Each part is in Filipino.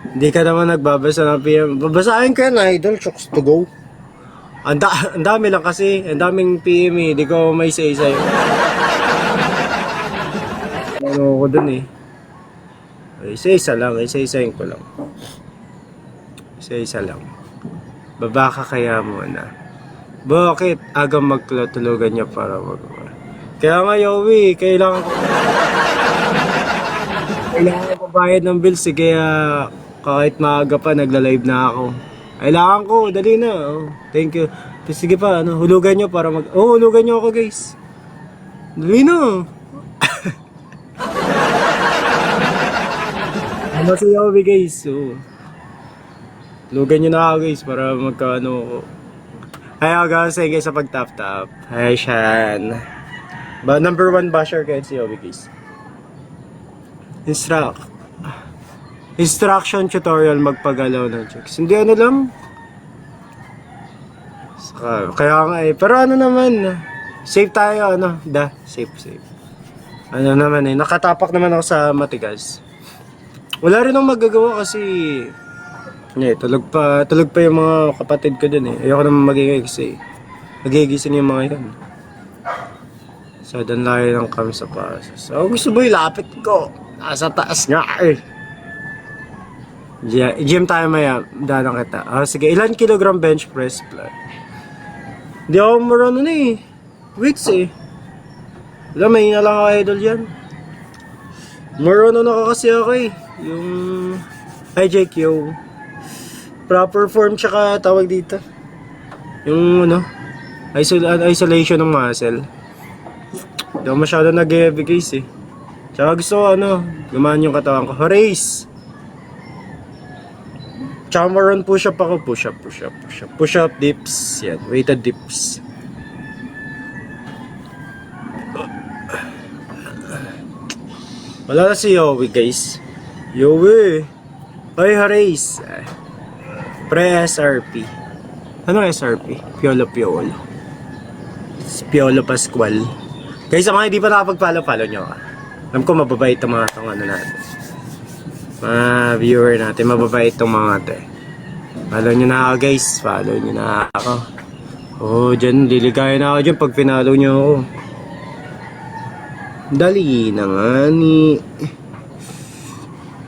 Hindi ka naman nagbabasa ng PM. Babasahin ko yan, idol. Chokes to go. Ang dami lang kasi. Ang daming PM eh. Hindi ko may isa-isa yun. Ano ko dun eh. Isa-isa lang. Isa-isahin ko lang. Isa-isa lang. Baba ka kaya muna. Bakit? Agang magtulugan niya para mag... Kaya nga, Yowie, kailangan ko bayad ng bills eh, kaya kahit maaga pa, nagla-live na ako. Kailangan ko, dali na. Oh, thank you. Sige pa, hulugan nyo para mag... Oh, hulugan nyo ako, guys. Dali na. Ano si Yowie, guys? Oh. Hulugan nyo na ako, guys, para magkaano ako. Ay, guys, sige sa pag-tap-tap. Ay, Shan. Number 1 basher kayo si Yowie, guys. Instruction tutorial magpagalaw ng chicks. Hindi ano lang. Kaya nga eh. Pero ano naman. Safe tayo, safe. Ano naman eh. Nakatapak naman ako sa matigas. Wala rin akong magagawa kasi tulog pa yung mga kapatid ko dun eh. Ayoko naman magigising. Magigising yung mga yan. So, doon layo ng cam sa pasas. So, gusto mo ilapit ko. Nasa taas nga eh. Gym tayo maya. Dalang kita. Sige, ilan kilogram bench press? Hindi ako marunong na eh. Weights eh. Wala, may lang ako idol yan. Marunong ako kasi ako eh. Yung IJQ. Proper form tsaka tawag dito. Yung isolation ng muscle. Hindi ako masyado nag-heavy case eh. Tsaka gusto ko gumaan yung katawan ko. Race! Tsaka maroon push up ako. Push up dips. Yan, weighted dips. Wala na si Yowie, guys. Yowie! Ay, race! Pre-SRP. Ano SRP? Piolo. Piolo Pascual. Guys, sa mga hindi pa nakapag-follow nyo ka. Alam ko mababait itong mga natin. Mga viewer natin, mababait itong mga ito. Follow nyo na ako, guys. Follow nyo na ako. Oh, dyan, liligaya na ako dyan pag pinalo nyo ako. Dali na nga ni.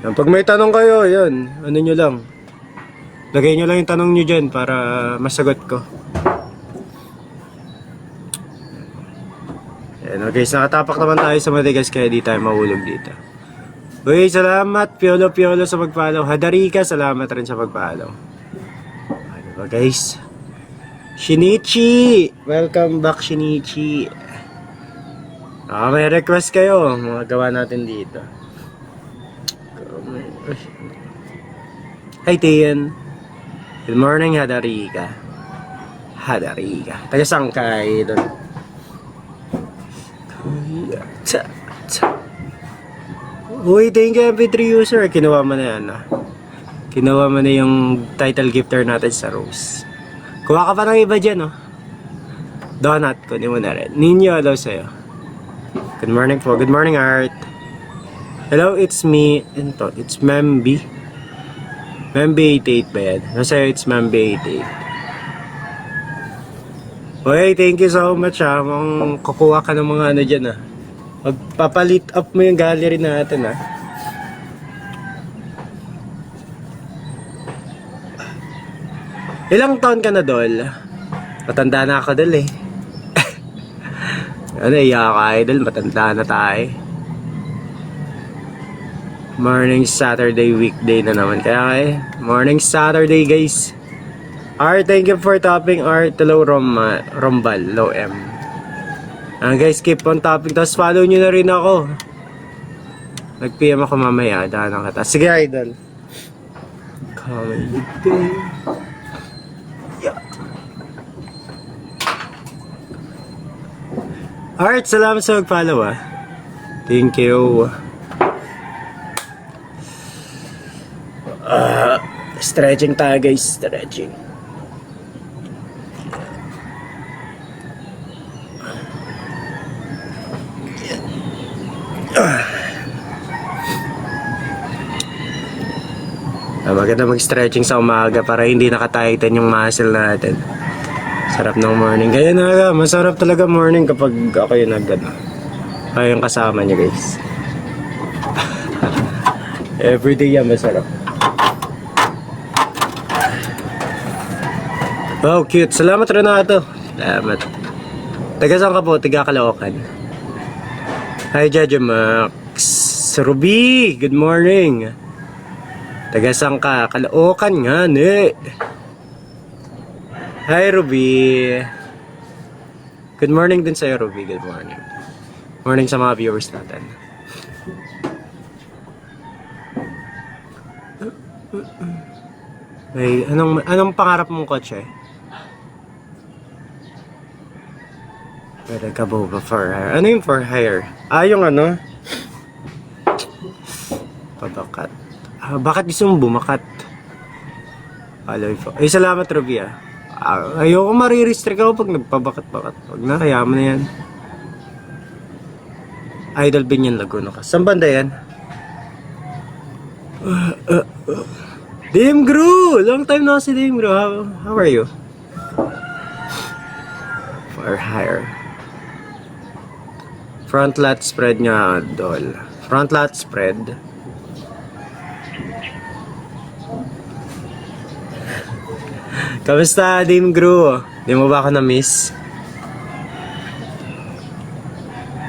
Pag may tanong kayo, yan. Ano nyo lang. Lagay nyo lang yung tanong nyo dyan para masagot ko. Ayan, guys, nakatapak naman tayo sa matigas kaya di tayo mahulog dito. Uy, salamat Piolo sa pag-follow. Hadarika, salamat rin sa pag-follow. Ano ba, guys? Shinichi! Welcome back, Shinichi. May request kayo. Mga gawa natin dito. Hi, Tian. Good morning, Hadarika. Taga Sangkay doon. Uy, thank you MP3 user. Kinuha mo na yan Kinuha mo na yung title gifter natin sa Rose. Kuha ka pa ng iba dyan Donut, kunin mo na rin. Ninyo, hello sa'yo. Good morning po. Good morning, Art. Hello, it's me. It's Membi. Membi88 ba yan? Nasa'yo, it's Membi88. Uy, thank you so much kukuha ka ng mga dyan Magpapalit up mo yung gallery natin Ilang taon ka na, Dol? Matanda na ako, Dol eh. Iya ka, Idol. Matanda na tayo. Morning Saturday, weekday na naman. Kaya morning Saturday, guys. Art, thank you for topping. Art, hello, Rombal, low M. Guys, keep on topping. Tapos follow nyo na rin ako. Nag-PM ako mamaya. Dahan ka. Sige, Idol. Art, salamat sa mag-follow Thank you. Stretching tayo, guys. Stretching. Maganda mag-stretching sa umaga para hindi nakataitan yung muscle natin. Sarap ng morning. Kaya na, masarap talaga morning kapag ako yung kayo yung kasama niyo guys. Everyday yan masarap. Wow, cute. Salamat Renato. Salamat. Taga saan ka po? Taga Caloocan. Hi, Jaja Max. Ruby, good morning. Taga saan ka? Caloocan nga, ne. Hi, Ruby. Good morning din sa'yo, Ruby. Good morning. Morning sa mga viewers natin. Hey, anong pangarap mong kotse? Pwede ka ba for hire? Ano yung for hire? Yung pabakat. Bakit gusto mong bumakat? Aloy po. Salamat Ruby ayoko marirestrict ako pag nagpabakat-bakat. Pag na, kaya mo na yan. Idol Binyan Laguna ka. Saan banda yan? Dame Gru! Long time na si Dame Gru. How are you? For hire. Front lat spread nga, Dol. Front lat spread. Kamusta, Dame Gru? Di mo ba ako na-miss?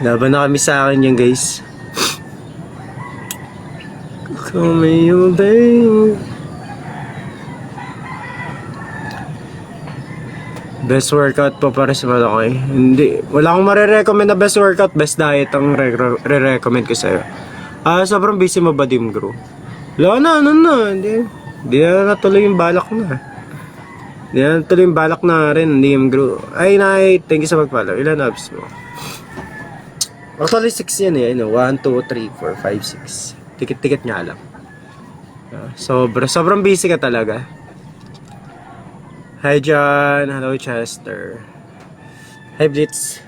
Laban na kami sa akin yan, guys. Come you, babe. Best workout po para sa malaki. Hindi. Wala akong marirecommend na best workout, best diet ang re-recommend ko sa'yo. Sobrang busy mo ba, Dame Gru? Wala na, Hindi na natuloy yung balak na. Hindi na natuloy yung balak na rin, Dame Gru. Ay, thank you sa mag-follow. Ilan abs mo? Actually, 6 yan eh. 1, 2, 3, 4, 5, 6. Tikit-tikit nga lang. Sobrang busy ka talaga. Hi John, hello Chester. Hi Blitz.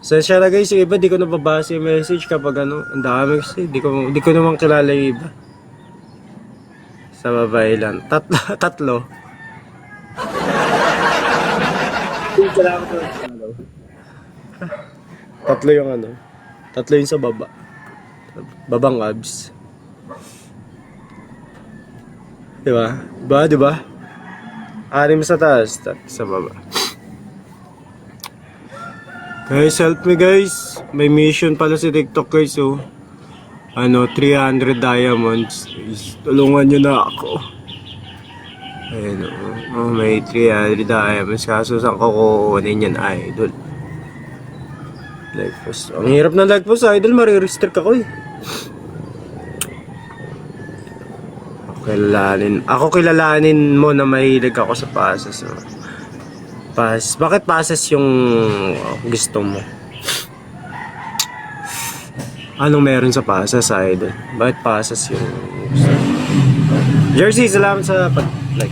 So siya na guys, yung iba di ko nababasa yung message kapag ang dami kasi di ko naman kilala yung iba. Sa babae lang. Tatlo. Tatlo yung Tatlo yung sa baba. Babang abs. Diba? Diba? 6 sa taas, sa baba. Guys, help me guys. May mission pala si TikTok guys, 300 diamonds. Tulungan nyo na ako. Ayun, may 300 diamonds. Kaso saan ko kukunin yan, idol? Like post. Ang hirap na like post, idol. Marirestrict ako eh. Kilalanin mo na mahilig ako sa passes. Bakit passes yung gusto mo? Anong meron sa passes, idol? Bakit passes yung gusto mo? Jersey, salamat sa like.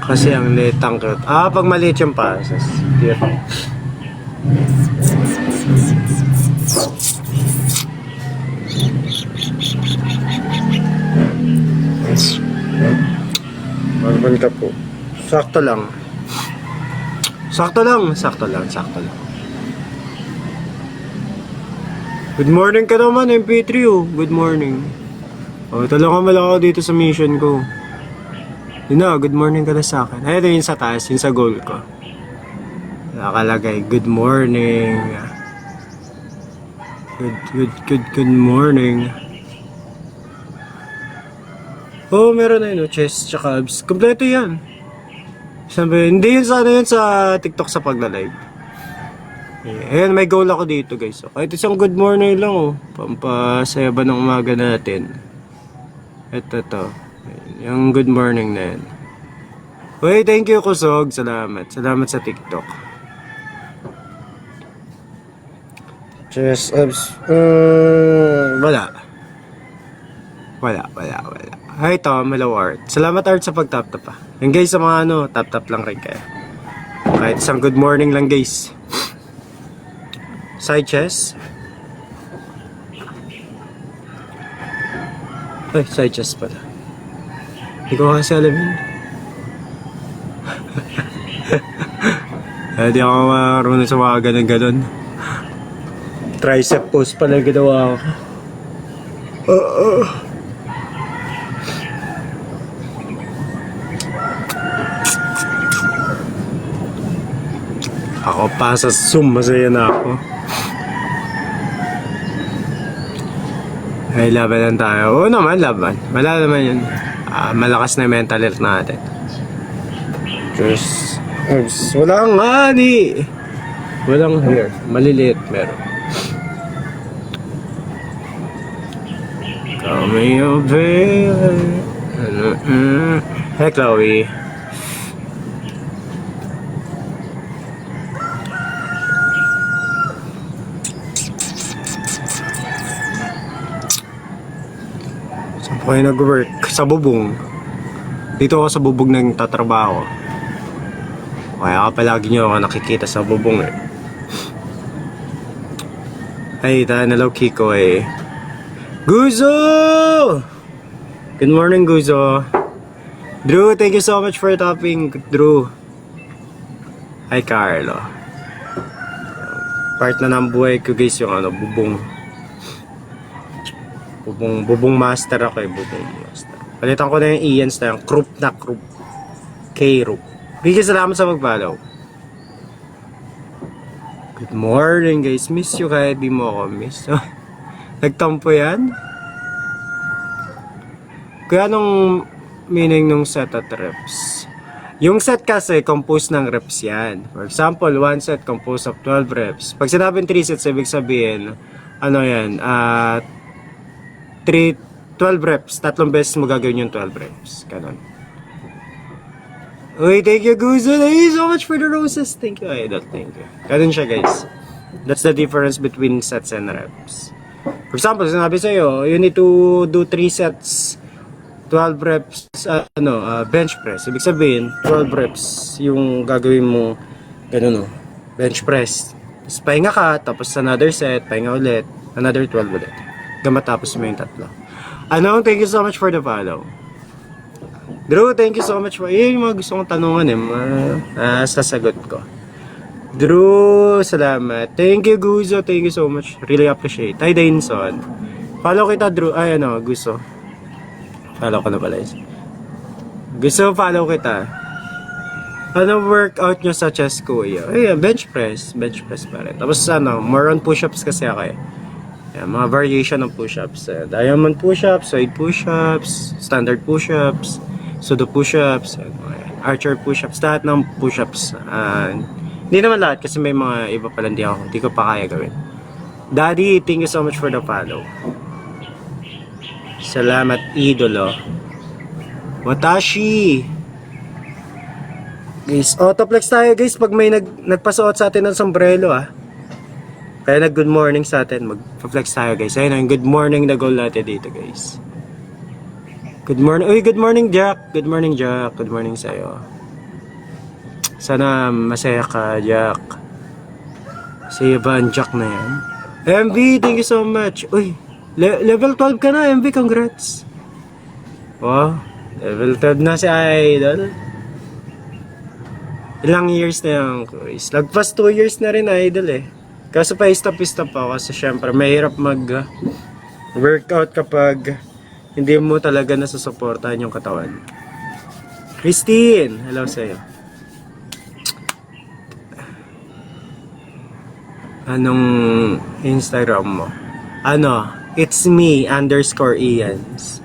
Kasi ang litang cute. Pag maliit yung passes. Cute. Marban ka po. Sakto lang. Good morning ka naman, MP3 Good morning. Talungan mo lang ako dito sa mission ko. Good morning ka na sa akin. Ito yung sa taas, yung sa goal ko. Nakalagay, good morning. Good morning. Meron na chest tsaka abs. Kompleto yan. Sabi, hindi yun sa TikTok sa pagla-live. Ayan, may goal ako dito guys. Kahit isang good morning lang pampasaya ba ng umaga natin. Ito. Yung good morning na yan. Thank you Kusog. Salamat sa TikTok. Chest abs. Wala. Hi Tom, hello Art. Salamat Art sa pag-tap-tap Yung guys sa mga tap-tap lang rin kayo. Kahit isang good morning lang guys. Side chest. Ay, side chest pala. Hindi ko kasi alam yun. Hindi ako marunong sa mga ganun-ganun. Tricep pose pala ginawa ko. Ako pa sa Zoom, masaya na ako. Ay, laban lang tayo. Oo naman, laban. Wala naman yun. Malakas na mental health natin. Just, walang ani. Walang hair. Maliliit meron. Come over. Hey, Chloe. Saan po kayo nag-work? Sa bubong. Dito ako sa bubong nang tatrabaho. Kaya palagi nyo ako nakikita sa bubong eh. Ay, hello Kiko eh. Guzo! Good morning, Guzo. Drew, thank you so much for topping, Drew. Hi, Carlo. Part na ng buhay ko guys yung bubong. Bubong master ako eh, bubong master. Palitan ko na yung Ians na yung croup na croup. K-roop. Bigyan salamat sa mag-follow. Good morning guys. Miss you kahit di mo ako miss. Nagtampo yan? Kaya anong meaning nung set at reps? Yung set kasi composed ng reps yan. For example, one set composed of 12 reps. Pag sinabing 3 sets, ibig sabihin, ano yan, 12 reps. Tatlong beses mo gagawin yung 12 reps. Ganon. Uy, thank you, Guzo. Thank you so much for the roses. Thank you, Idol. Thank you. Ganon siya, guys. That's the difference between sets and reps. For example, sinabi sa'yo, you need to do 3 sets, 12 reps, bench press. Ibig sabihin, 12 reps yung gagawin mo, ganun, bench press. Tapos pahinga ka, tapos another set, pahinga ulit, another 12 ulit. Matapos mo yung tatlo. Thank you so much for the follow. Drew, thank you so much for, yung mga gusto kong tanungan sasagot ko. Drew, salamat. Thank you, Guzo. Thank you so much. Really appreciate. Hi, Dainson. Follow kita, Drew. Ay, Guzo. Follow ko na pala. Gusto, follow kita. Ano workout nyo sa chest, kuya? Ay, bench press. Bench press pa rin. Tapos, more on push-ups kasi ako eh. Yan, mga variation ng push-ups. Diamond push-ups, side push-ups, standard push-ups, pseudo push-ups, archer push-ups. Lahat ng push-ups. Hindi naman lahat kasi may mga iba pala hindi ko pa kaya gawin. Daddy, thank you so much for the follow. Salamat, idolo. Watashi. Guys, autoplex tayo guys pag may nagpasuot sa atin ng sombrero Kaya good morning sa atin. Mag-flex tayo guys. Ayun yung good morning na goal natin dito guys. Good morning. Uy, good morning Jack. Good morning Jack. Good morning sa'yo. Sana masaya ka, Jack. Masaya ba ang Jack na yan? MV, thank you so much. Uy, level 12 ka na, MV, congrats. Wow, level 12 na si Idol. Ilang years na yung quiz? Lagpas 2 years na rin, Idol eh. Kaso pa stop-stop ako kasi syempre mahirap mag-workout kapag hindi mo talaga nasusuportahan yung katawan. Christine, hello sa'yo. Anong Instagram mo? It's me _Ians.